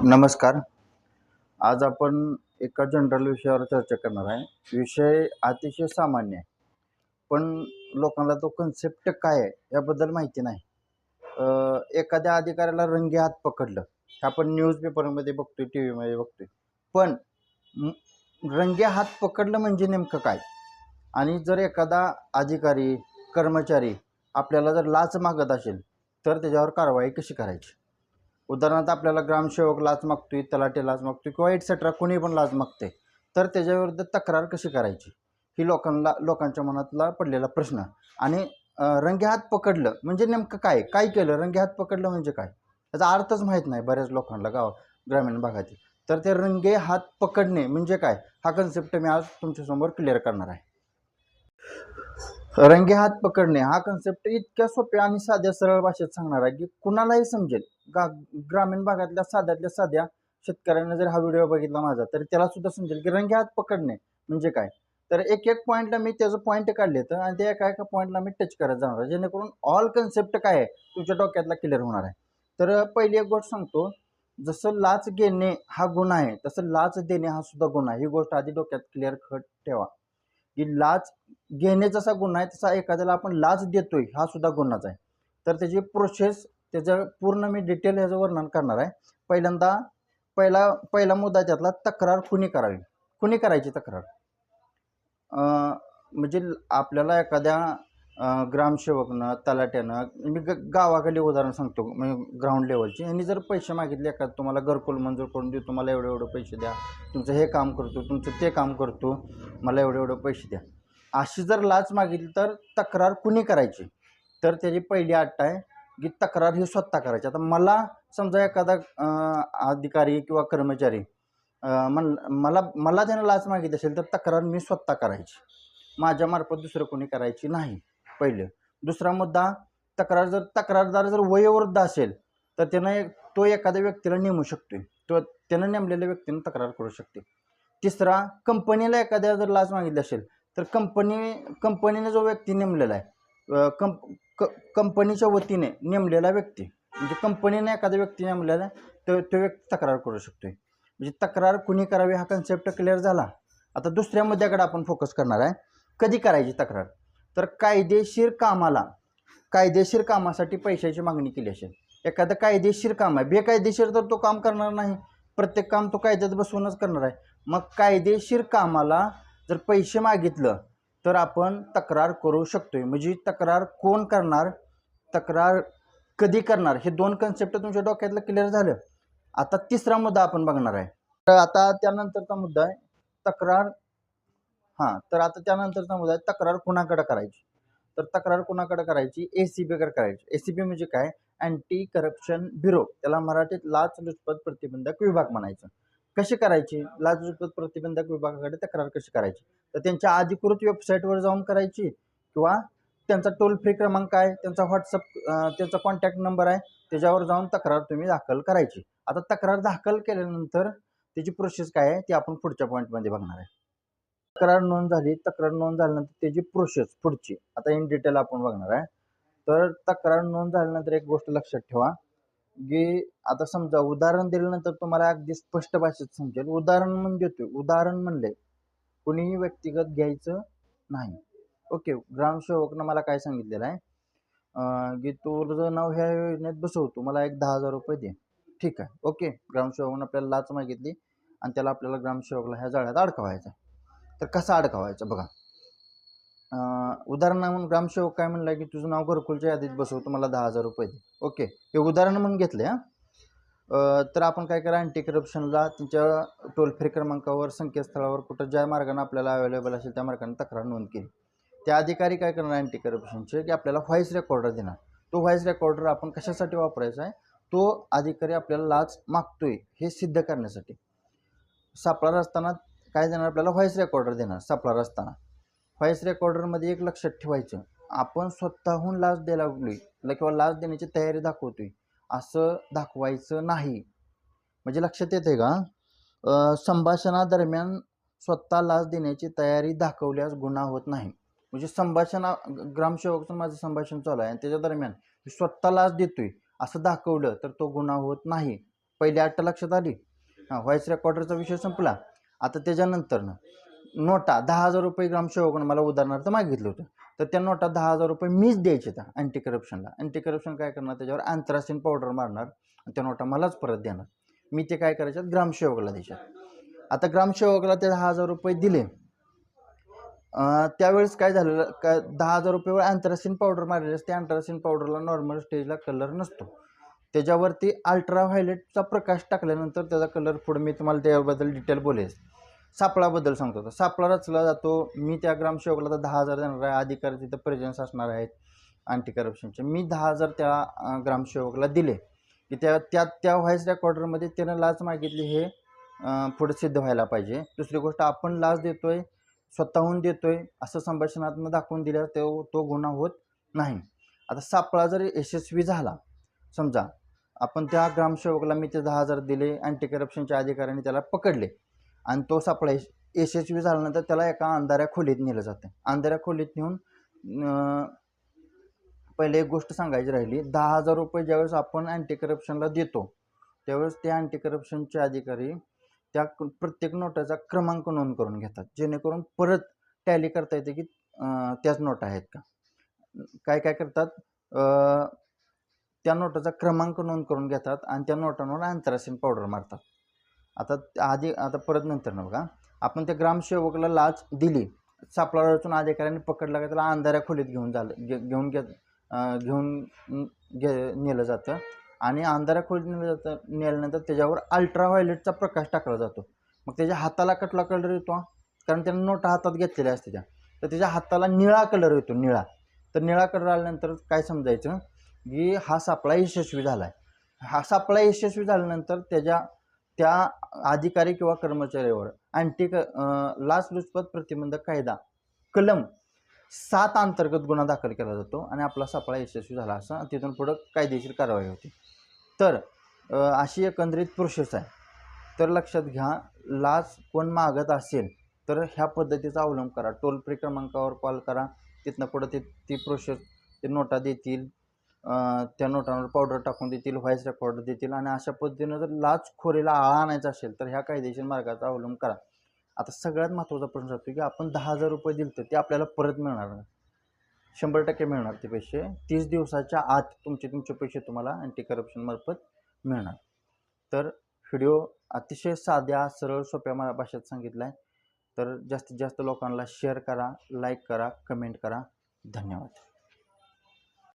नमस्कार. आज आपण एका जनरल विषयावर चर्चा करणार आहे. विषय अतिशय सामान्य आहे, पण लोकांना तो कन्सेप्ट काय आहे याबद्दल माहिती नाही. एखाद्या अधिकाऱ्याला रंगे हात पकडलं, हे आपण न्यूजपेपरमध्ये बघतोय, टी व्हीमध्ये बघतोय. पण रंगे हात पकडलं म्हणजे नेमकं काय? आणि जर एखादा अधिकारी, कर्मचारी आपल्याला जर लाच मागत असेल, तर त्याच्यावर कारवाई कशी करायची? उदाहरणार्थ आपल्याला ग्रामसेवक लाच मागतोय, तलाठी लाच मागतोय किंवा एटसेट्रा कोणी पण लाच मागते, तर त्याच्याविरुद्ध तक्रार कशी करायची ही लोकांच्या मनातला पडलेला प्रश्न. आणि रंगे हात पकडलं म्हणजे नेमकं काय काय केलं? रंगे हात पकडलं म्हणजे काय, याचा अर्थच माहीत नाही बऱ्याच लोकांना ग्रामीण भागातील. तर ते रंगे हात पकडणे म्हणजे काय, हा कन्सेप्ट मी आज तुमच्यासमोर क्लिअर करणार आहे. रंगे हात पकडणे हा कन्सेप्ट इतक्या सोप्या आणि साध्या सरळ भाषेत सांगणार आहे की कुणालाही समजेल. ग्रामीण भागातल्या साध्यातल्या साध्या शेतकऱ्यांना जर हा व्हिडिओ बघितला माझा, तर त्याला सुद्धा समजेल की रंगे हात पकडणे म्हणजे काय. तर एक एक पॉईंटला मी त्याचं पॉईंट काढले तर आणि त्या एका एका पॉईंटला मी टच करत जाणार आहे, जेणेकरून ऑल कन्सेप्ट काय आहे तुमच्या डोक्यातला क्लिअर होणार आहे. तर पहिली एक गोष्ट सांगतो, जसं लाच घेणे हा गुन्हा आहे, तसं लाच देणे हा सुद्धा गुन्हा आहे. ही गोष्ट आधी डोक्यात क्लिअर कट ठेवा की लाच घेणे जसा गुन्हा आहे, तसा एखाद्याला आपण लाच देतोय हा सुद्धा गुन्हाच आहे. तर त्याची प्रोसेस, त्याचं पूर्ण मी डिटेल ह्याचं वर्णन करणार आहे. पहिला मुद्दा त्यातला, तक्रार कुणी करावी, कुणी करायची तक्रार. म्हणजे आपल्याला एखाद्या ग्रामसेवकनं, तलाट्यानं, मी गावाकडे उदाहरण सांगतो, म्हणजे ग्राउंड लेवलची, यांनी जर पैसे मागितले, एखादं तुम्हाला घरकुल मंजूर करून देऊ, तुम्हाला एवढे एवढे पैसे द्या, तुमचं हे काम करतो, तुमचं ते काम करतो, मला एवढे एवढे पैसे द्या, अशी जर लाच मागितली तर तक्रार कुणी करायची? तर त्याची पहिली अट आहे की तक्रार ही स्वतः करायची. आता मला समजा एखादा अधिकारी किंवा कर्मचारी मला त्यानं लाच मागितली असेल, तर तक्रार मी स्वतः करायची, माझ्यामार्फत दुसरं कोणी करायची नाही. पहिलं. दुसरा मुद्दा, तक्रारदार जर वयोवृद्ध असेल तर तो एखाद्या व्यक्तीला नेमू शकतोय, त्यानं नेमलेल्या व्यक्तीनं तक्रार करू शकते. तिसरा, कंपनीला एखाद्या जर लाच मागितली असेल तर कंपनीने जो व्यक्ती नेमलेला आहे, कंपनीच्या वतीने नेमलेला व्यक्ती, म्हणजे कंपनीने एखादा व्यक्ती नेमलेला आहे, तो व्यक्ती तक्रार करू शकतोय. म्हणजे तक्रार कुणी करावी हा कन्सेप्ट क्लिअर झाला. आता दुसऱ्या मुद्द्याकडे आपण फोकस करणार आहे, कधी करायची तक्रार. तर कायदेशीर कामासाठी पैशाची मागणी केली असेल, एखादं कायदेशीर काम आहे, बेकायदेशीर तर तो काम करणार नाही, प्रत्येक काम तो कायद्यात बसवूनच करणार आहे. मग कायदेशीर कामाला जर पैसे मागितलं तर आपण तक्रार करू शकतोय. म्हणजे तक्रार कोण करणार, तक्रार कधी करणार, हे दोन कन्सेप्ट तुमच्या डोक्यातलं क्लिअर झालं. आता तिसरा मुद्दा आपण बघणार आहे. तर आता त्यानंतरचा मुद्दा आहे तक्रार. तर आता त्यानंतरचा मुद्दा आहे तक्रार कुणाकडे करायची. तर तक्रार कुणाकडे करायची? ACBकडे करायची. ACB म्हणजे काय? अँटी करप्शन ब्युरो, त्याला मराठीत लाचलुचपत प्रतिबंधक विभाग म्हणायचं. कशी करायची? लाचलुचपत प्रतिबंधक विभागाकडे तक्रार कशी करायची? तर त्यांच्या अधिकृत वेबसाईटवर जाऊन करायची, किंवा त्यांचा टोल फ्री क्रमांक आहे, त्यांचा व्हॉट्सअप, त्यांचा कॉन्टॅक्ट नंबर आहे, त्याच्यावर जाऊन तक्रार तुम्ही दाखल करायची. आता तक्रार दाखल केल्यानंतर त्याची प्रोसेस काय आहे ती आपण पुढच्या पॉईंटमध्ये बघणार आहे. तक्रार नोंद झाल्यानंतर त्याची प्रोसेस पुढची आता इन डिटेल आपण बघणार आहे. तर तक्रार नोंद झाल्यानंतर एक गोष्ट लक्षात ठेवा की आता समजा उदाहरण दिल्यानंतर तुम्हाला अगदी स्पष्ट भाषेत समजेल. उदाहरण म्हणले कोणीही व्यक्तिगत घ्यायचं नाही. ओके, ग्रामसेवकनं मला काय सांगितलेलं आहे की तुझं नाव ह्या योजनेत बसवतो, मला एक 10,000 रुपये दे. ठीक आहे, ओके. ग्रामसेवकनं आपल्याला लाच मागितली आणि त्याला आपल्याला ग्रामसेवकला ह्या जाळ्यात अडकवायचं. तर कसा अडकवायचं बघा. उदाहरण म्हणून ग्रामसेवक काय म्हणलं की तुझं नाव घरकुलच्या यादीत बसवतो, मला 10,000 रुपये दे. ओके, हे उदाहरण म्हणून घेतले. तर आपण काय करा, अँटी करप्शनला त्यांच्या टोल फ्री क्रमांकावर, संकेतस्थळावर, कुठं ज्या मार्गाने आपल्याला अवेलेबल असेल त्या मार्गाने तक्रार नोंद केली. त्या अधिकारी काय करणार अँटी करप्शनचे की आपल्याला व्हॉइस रेकॉर्डर देणार. तो व्हॉइस रेकॉर्डर आपण कशासाठी वापरायचा आहे? तो अधिकारी आपल्याला लाच मागतोय हे सिद्ध करण्यासाठी. सापळा रचताना काय देणार आपल्याला? व्हॉइस रेकॉर्डर देणार. सापळा रचताना व्हॉइस रेकॉर्डरमध्ये एक लक्षात ठेवायचं, आपण स्वतःहून लाच द्यायला लागलोय किंवा लाच देण्याची तयारी दाखवतोय असं दाखवायचं नाही. म्हणजे लक्षात येते का? संभाषणादरम्यान स्वतः लाच देण्याची तयारी दाखवल्यास गुन्हा होत नाही. म्हणजे ग्रामसेवकचं माझं संभाषण चालू आहे आणि त्याच्या दरम्यान स्वतः लाच देतोय असं दाखवलं तर तो गुन्हा होत नाही. पहिली अट्ट लक्षात आली. हां, व्हॉइस रेकॉर्डरचा विषय संपला. आता त्याच्यानंतरनं नोटा 10,000 रुपये ग्रामसेवकानं मला उदाहरणार्थ मागितलं होतं, तर त्या नोटा 10,000 रुपये मीच द्यायचे त्या अँटी करप्शनला. अँटी करप्शन काय करणार, त्याच्यावर अँथ्रासिन पावडर मारणार आणि त्या नोटा मलाच परत देणार. मी ते काय करायच्यात, ग्रामसेवकाला द्यायच्यात. आता ग्रामसेवकाला ते 10,000 रुपये दिले. त्यावेळेस काय झालेलं, का 10,000 रुपयेवर अँथ्रासिन पावडर मारलेली असते. अँथ्रासिन पावडरला नॉर्मल स्टेजला कलर नसतो. त्याच्यावरती अल्ट्राव्हायलेटचा प्रकाश टाकल्यानंतर त्याचा कलर, पुढे मी तुम्हाला त्याबद्दल डिटेल बोलेल. सापळाबद्दल सांगतो. तर सापळा रचला जातो. मी त्या ग्रामसेवकाला तर 10,000 देणार आहे. अधिकारी तिथं प्रेझेन्स असणार आहेत अँटी करप्शनचे. मी 10,000 त्या ग्रामसेवकाला दिले की त्या व्हॉइस रेकॉर्डरमध्ये त्यानं लाच मागितली हे पुढे सिद्ध व्हायला पाहिजे. दुसरी गोष्ट, आपण लाच देतोय, स्वतःहून देतोय असं संभाषणातून दाखवून दिल्यावर तो गुन्हा होत नाही. आता सापळा जर यशस्वी झाला, समजा आपण त्या ग्रामसेवकाला मी ते 10,000 दिले, अँटी करप्शनच्या अधिकाऱ्यांनी त्याला पकडले आणि तो सापळा यशस्वी झाल्यानंतर त्याला एका अंधाऱ्या खोलीत नेलं जातं. अंधाऱ्या खोलीत नेऊन पहिले एक गोष्ट सांगायची राहिली, 10,000 रुपये ज्यावेळेस आपण अँटी करप्शनला देतो त्यावेळेस ते अँटी करप्शनचे अधिकारी त्या प्रत्येक नोटाचा क्रमांक नोंद करून घेतात, जेणेकरून परत टॅली करता येते की त्याच नोटा आहेत का. काय काय करतात, त्या नोटाचा क्रमांक नोंद करून घेतात आणि त्या नोटांवर अँथ्रासिन पावडर मारतात. आता परत नंतर ना बघा, आपण त्या ग्रामसेवकाला लाच दिली, सापळा रचून अधिकाऱ्यांनी पकडला का त्याला अंधाऱ्या खोलीत नेलं जातं आणि अंधाऱ्या खोलीत नेल्यानंतर त्याच्यावर अल्ट्राव्हायलेटचा प्रकाश टाकला जातो. मग त्याच्या हाताला कटला कलर येतो, कारण त्याने नोटा हातात घेतलेल्या असते तर त्याच्या हाताला निळा कलर येतो, निळा. तर निळा कलर आल्यानंतर काय समजायचं की हा सापळा यशस्वी झाला आहे. हा सापळा यशस्वी झाल्यानंतर त्या अधिकारी किंवा कर्मचाऱ्यावर लाचलुचपत प्रतिबंधक कायदा कलम 7 अंतर्गत गुन्हा दाखल केला जातो आणि आपला सापळा यशस्वी झाला असं तिथून पुढं कायदेशीर कारवाई होती. तर अशी एकंदरीत प्रोसेस आहे. तर लक्षात घ्या, लाच कोण मागत असेल तर ह्या पद्धतीचा अवलंब करा. टोल फ्री क्रमांकावर कॉल करा, तिथनं पुढं ती प्रोसेस, ते नोटा देतील, त्या नोटांवर पावडर टाकून देतील, व्हॉइस रेकॉर्डर देतील आणि अशा पद्धतीनं जर लाचखोरीला आळा आणायचा असेल तर ह्या कायदेशीर मार्गाचा अवलंब करा. आता सगळ्यात महत्त्वाचा प्रश्न असतो की आपण 10,000 रुपये दिले तर ते आपल्याला परत मिळणार नाही. 100% मिळणार ते पैसे. 30 दिवसाच्या आत तुमचे पैसे तुम्हाला अँटी करप्शन मार्फत मिळणार. तर व्हिडिओ अतिशय साध्या, सरळ, सोप्या भाषेत सांगितला आहे. तर जास्तीत जास्त लोकांना शेअर करा, लाईक करा, कमेंट करा. धन्यवाद.